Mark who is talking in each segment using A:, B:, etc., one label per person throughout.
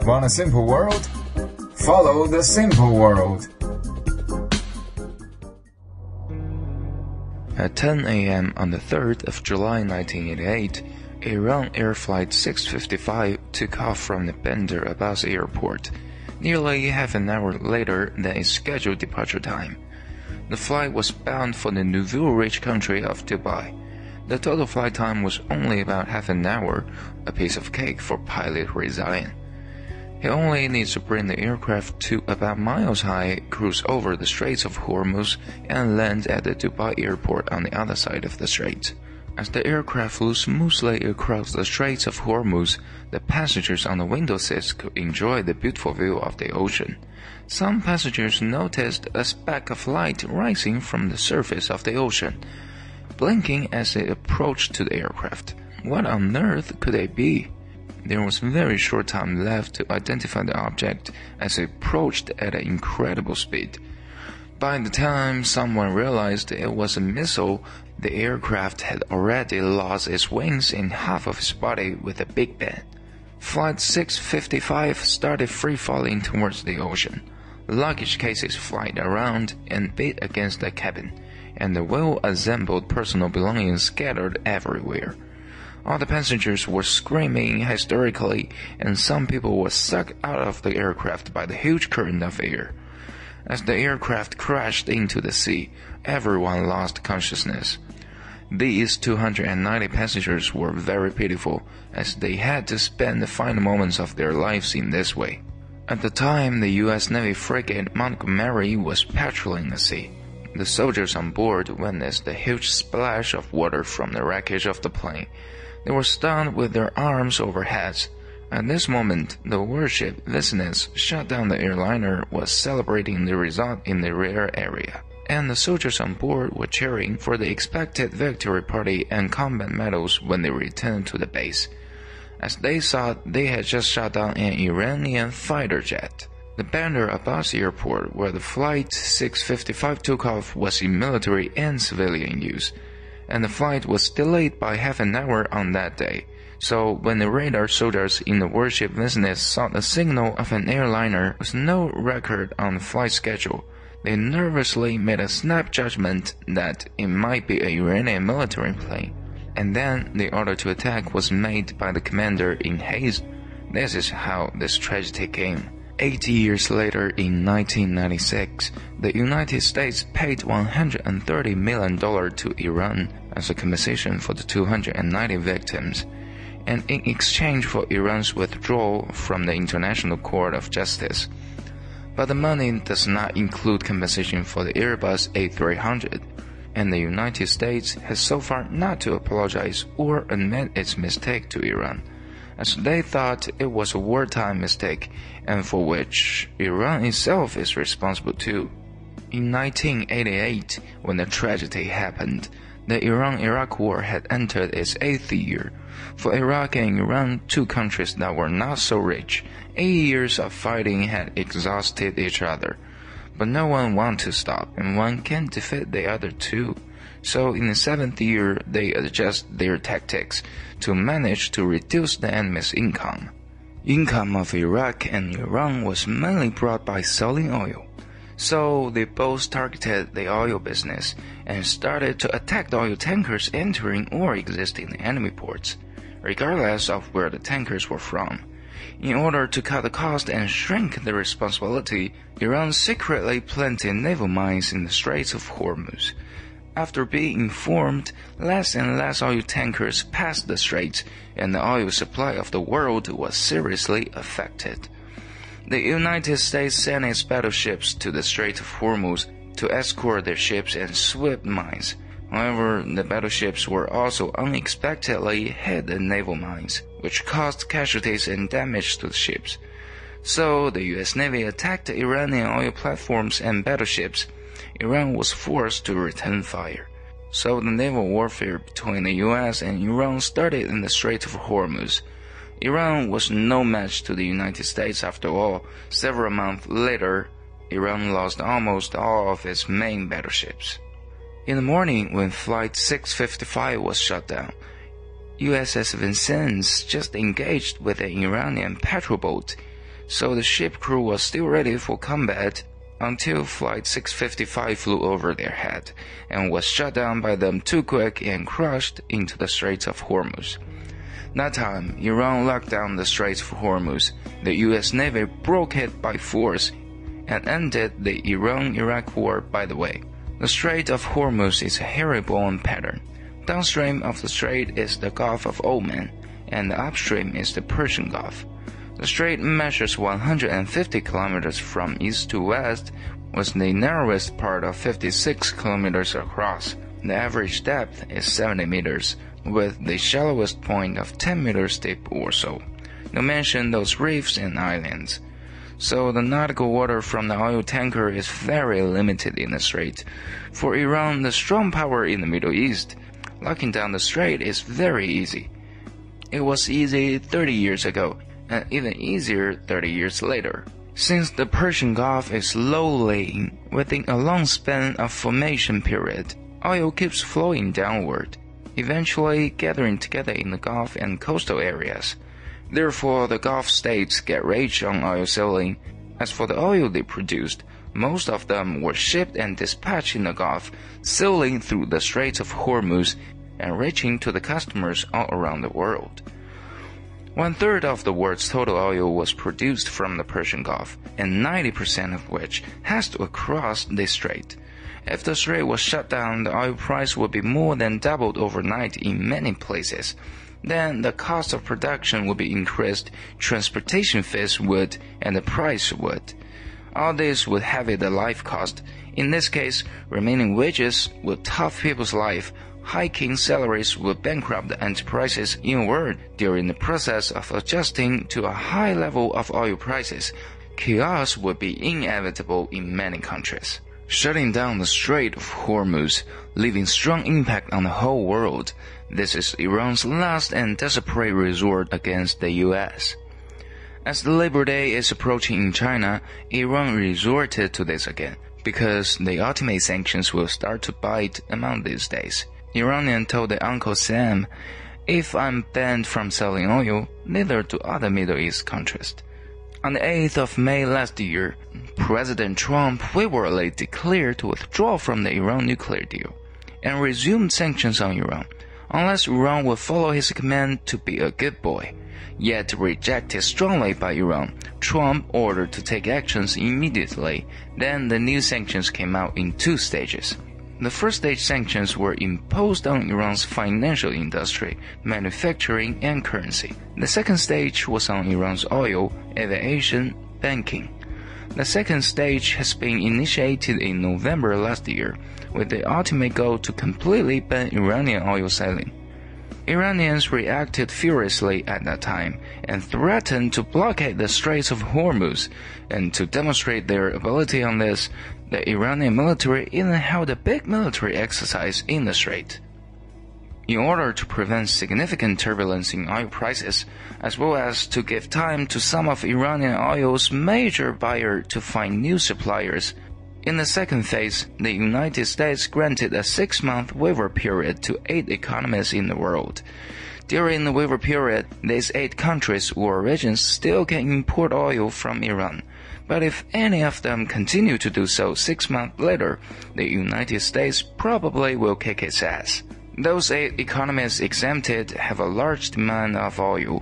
A: Want a simple world? Follow the simple world.
B: At 10 a.m. on the 3rd of July 1988, Iran Air Flight 655 took off from the Bandar Abbas airport, nearly half an hour later than its scheduled departure time. The flight was bound for the nouveau-rich country of Dubai. The total flight time was only about half an hour, a piece of cake for pilot Rizalian. He only needs to bring the aircraft to about miles high, cruise over the Straits of Hormuz, and land at the Dubai airport on the other side of the strait. As the aircraft flew smoothly across the Straits of Hormuz, the passengers on the window seats could enjoy the beautiful view of the ocean. Some passengers noticed a speck of light rising from the surface of the ocean, blinking as they approached to the aircraft. What on earth could they be? There was very short time left to identify the object as it approached at an incredible speed. By the time someone realized it was a missile, the aircraft had already lost its wings and half of its body with a big bang. Flight 655 started free-falling towards the ocean. Luggage cases flied around and beat against the cabin, and the well-assembled personal belongings scattered everywhere. All the passengers were screaming hysterically, and some people were sucked out of the aircraft by the huge current of air. As the aircraft crashed into the sea, everyone lost consciousness. These 290 passengers were very pitiful, as they had to spend the final moments of their lives in this way. At the time, the U.S. Navy frigate Montgomery was patrolling the sea. The soldiers on board witnessed the huge splash of water from the wreckage of the plane. They were stunned with their arms over heads. At this moment, the warship Vincennes shot down the airliner was celebrating the result in the rear area, and the soldiers on board were cheering for the expected victory party and combat medals when they returned to the base, as they thought they had just shot down an Iranian fighter jet. The Bandar Abbas airport where the Flight 655 took off was in military and civilian use, and the flight was delayed by half an hour on that day. So when the radar soldiers in the warship Vincennes saw the signal of an airliner with no record on the flight schedule, they nervously made a snap judgment that it might be an Iranian military plane, and then the order to attack was made by the commander in haste. This is how this tragedy came. 80 years later, in 1996, the United States paid $130 million to Iran as a compensation for the 290 victims, and in exchange for Iran's withdrawal from the International Court of Justice. But the money does not include compensation for the Airbus A300, and the United States has so far not to apologize or admit its mistake to Iran, as they thought it was a wartime mistake and for which Iran itself is responsible too. In 1988, when the tragedy happened, the Iran-Iraq War had entered its 8th year. For Iraq and Iran, two countries that were not so rich, 8 years of fighting had exhausted each other. But no one wanted to stop, and one can't defeat the other two. So in the 7th year, they adjust their tactics to manage to reduce the enemy's income. Income of Iraq and Iran was mainly brought by selling oil. So they both targeted the oil business and started to attack the oil tankers entering or existing in enemy ports, regardless of where the tankers were from. In order to cut the cost and shrink the responsibility, Iran secretly planted naval mines in the Straits of Hormuz. After being informed, less and less oil tankers passed the straits, and the oil supply of the world was seriously affected. The United States sent its battleships to the Strait of Hormuz to escort their ships and sweep mines. However, the battleships were also unexpectedly hit in naval mines, which caused casualties and damage to the ships. So the U.S. Navy attacked the Iranian oil platforms and battleships. Iran was forced to return fire. So the naval warfare between the U.S. and Iran started in the Strait of Hormuz. Iran was no match to the United States after all. Several months later, Iran lost almost all of its main battleships. In the morning, when Flight 655 was shut down, USS Vincennes just engaged with an Iranian patrol boat. so the ship crew was still ready for combat until Flight 655 flew over their head and was shot down by them too quick and crushed into the Straits of Hormuz. That time, Iran locked down the Straits of Hormuz. The US Navy broke it by force and ended the Iran-Iraq War by the way. The Strait of Hormuz is a herringbone pattern. Downstream of the strait is the Gulf of Oman, and upstream is the Persian Gulf. The strait measures 150 kilometers from east to west, with the narrowest part of 56 kilometers across. The average depth is 70 meters, with the shallowest point of 10 meters deep or so. No mention those reefs and islands. So the nautical water from the oil tanker is very limited in the strait. For Iran, the strong power in the Middle East, locking down the strait is very easy. It was easy 30 years ago, and even easier 30 years later. Since the Persian Gulf is low-lying within a long span of formation period, oil keeps flowing downward, eventually gathering together in the Gulf and coastal areas. Therefore, the Gulf states get rich on oil selling. As for the oil they produced, most of them were shipped and dispatched in the Gulf, sailing through the Straits of Hormuz and reaching to the customers all around the world. 1/3 of the world's total oil was produced from the Persian Gulf, and 90% of which has to cross this strait. If the strait was shut down, the oil price would be more than doubled overnight in many places. Then the cost of production would be increased, transportation fees would, and the price would. All this would heavy the life cost. In this case, remaining wages would tough people's life. Hiking salaries would bankrupt the enterprises. In a word, during the process of adjusting to a high level of oil prices, chaos would be inevitable in many countries. Shutting down the Strait of Hormuz, leaving strong impact on the whole world. This is Iran's last and desperate resort against the US. As the Labor Day is approaching in China, Iran resorted to this again, because the ultimate sanctions will start to bite among these days. Iranian told the Uncle Sam, "If I'm banned from selling oil, neither do other Middle East countries." On the 8th of May last year, President Trump vividly declared to withdraw from the Iran nuclear deal and resumed sanctions on Iran, unless Iran would follow his command to be a good boy. Yet rejected strongly by Iran, Trump ordered to take actions immediately. Then the new sanctions came out in 2 stages. The first stage sanctions were imposed on Iran's financial industry, manufacturing, and currency. The second stage was on Iran's oil, aviation, banking. The second stage has been initiated in November last year, with the ultimate goal to completely ban Iranian oil selling. Iranians reacted furiously at that time and threatened to blockade the Straits of Hormuz, and to demonstrate their ability on this, the Iranian military even held a big military exercise in the strait. In order to prevent significant turbulence in oil prices, as well as to give time to some of Iranian oil's major buyers to find new suppliers, in the second phase, the United States granted a 6-month waiver period to 8 economies in the world. During the waiver period, these 8 countries or regions still can import oil from Iran. But if any of them continue to do so 6 months later, the United States probably will kick its ass. Those 8 economies exempted have a large demand of oil,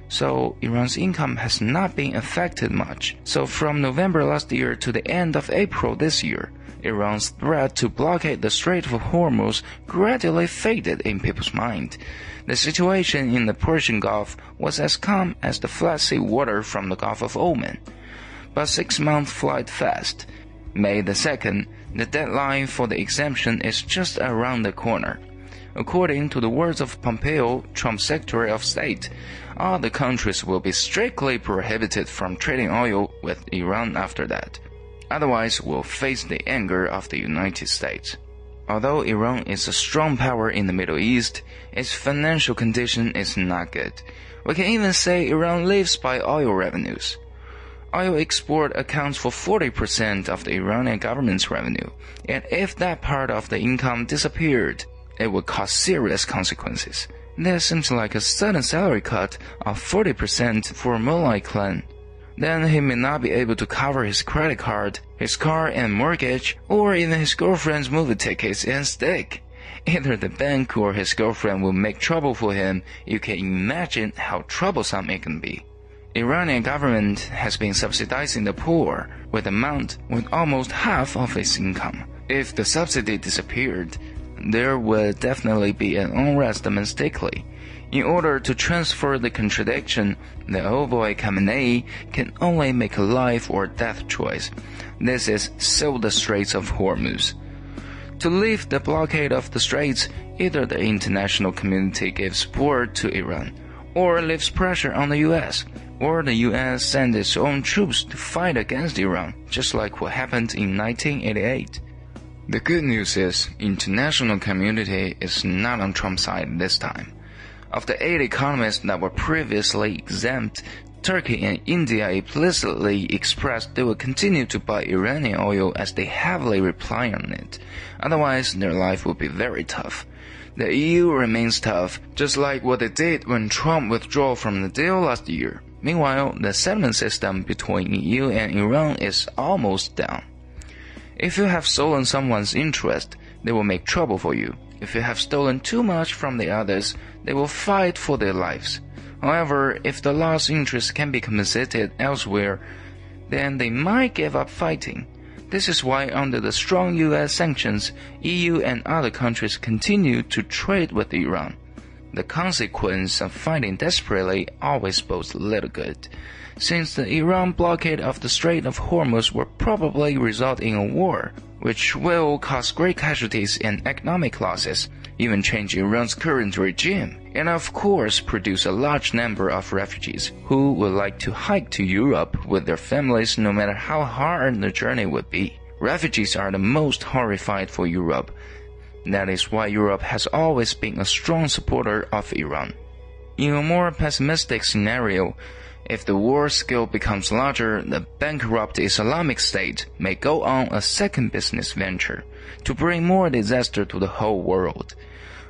B: so Iran's income has not been affected much. So from November last year to the end of April this year, Iran's threat to blockade the Strait of Hormuz gradually faded in people's mind. The situation in the Persian Gulf was as calm as the flat sea water from the Gulf of Oman. But 6 months flight fast. May the 2nd, the deadline for the exemption is just around the corner. According to the words of Pompeo, Trump's Secretary of State, all the countries will be strictly prohibited from trading oil with Iran after that. Otherwise, we'll face the anger of the United States. Although Iran is a strong power in the Middle East, its financial condition is not good. We can even say Iran lives by oil revenues. Oil export accounts for 40% of the Iranian government's revenue, and if that part of the income disappeared, it would cause serious consequences. There seems like a sudden salary cut of 40% for Mullah clan. then he may not be able to cover his credit card, his car and mortgage, or even his girlfriend's movie tickets and steak. Either the bank or his girlfriend will make trouble for him. You can imagine how troublesome it can be. Iranian government has been subsidizing the poor with amount with almost half of its income. If the subsidy disappeared, there would definitely be an unrest domestically. In order to transfer the contradiction, the old boy Khamenei can only make a life or death choice. This is seal the Straits of Hormuz. To lift the blockade of the straits, either the international community gives support to Iran, or lifts pressure on the US, or the US sends its own troops to fight against Iran, just like what happened in 1988. The good news is, international community is not on Trump's side this time. Of the 8 economists that were previously exempt, Turkey and India implicitly expressed they will continue to buy Iranian oil as they heavily rely on it. Otherwise, their life will be very tough. The EU remains tough, just like what they did when Trump withdrew from the deal last year. Meanwhile, the settlement system between EU and Iran is almost down. If you have stolen someone's interest, they will make trouble for you. If you have stolen too much from the others, they will fight for their lives. However, if the lost interest can be compensated elsewhere, then they might give up fighting. This is why under the strong US sanctions, EU and other countries continue to trade with Iran. The consequence of fighting desperately always bodes little good, since the Iran blockade of the Strait of Hormuz will probably result in a war, which will cause great casualties and economic losses, even change Iran's current regime, and of course produce a large number of refugees who would like to hike to Europe with their families no matter how hard the journey would be. Refugees are the most horrified for Europe. That is why Europe has always been a strong supporter of Iran. In a more pessimistic scenario, if the war scale becomes larger, the bankrupt Islamic State may go on a second business venture to bring more disaster to the whole world.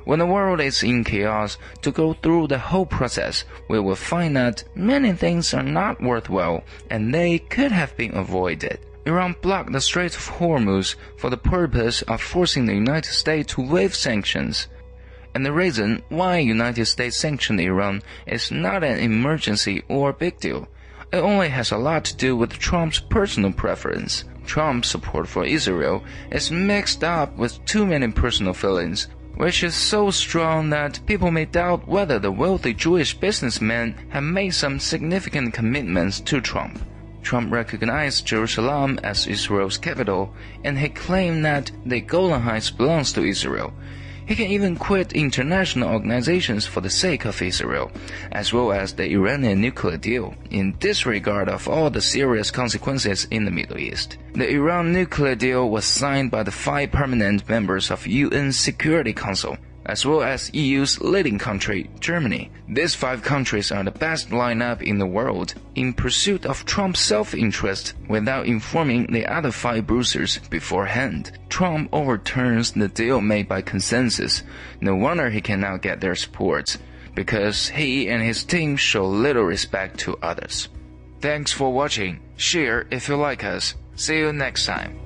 B: When the world is in chaos, to go through the whole process, we will find that many things are not worthwhile and they could have been avoided. Iran blocked the Strait of Hormuz for the purpose of forcing the United States to waive sanctions. And the reason why United States sanctioned Iran is not an emergency or big deal. It only has a lot to do with Trump's personal preference. Trump's support for Israel is mixed up with too many personal feelings, which is so strong that people may doubt whether the wealthy Jewish businessmen have made some significant commitments to Trump. Trump recognized Jerusalem as Israel's capital, and he claimed that the Golan Heights belongs to Israel. He can even quit international organizations for the sake of Israel, as well as the Iranian nuclear deal, in disregard of all the serious consequences in the Middle East. The Iran nuclear deal was signed by the 5 permanent members of UN's Security Council, as well as EU's leading country, Germany. These 5 countries are the best lineup in the world in pursuit of Trump's self-interest without informing the other 5 bruisers beforehand. Trump overturns the deal made by consensus. No wonder he cannot get their support, because he and his team show little respect to others. Thanks for watching. Share if you like us. See you next time.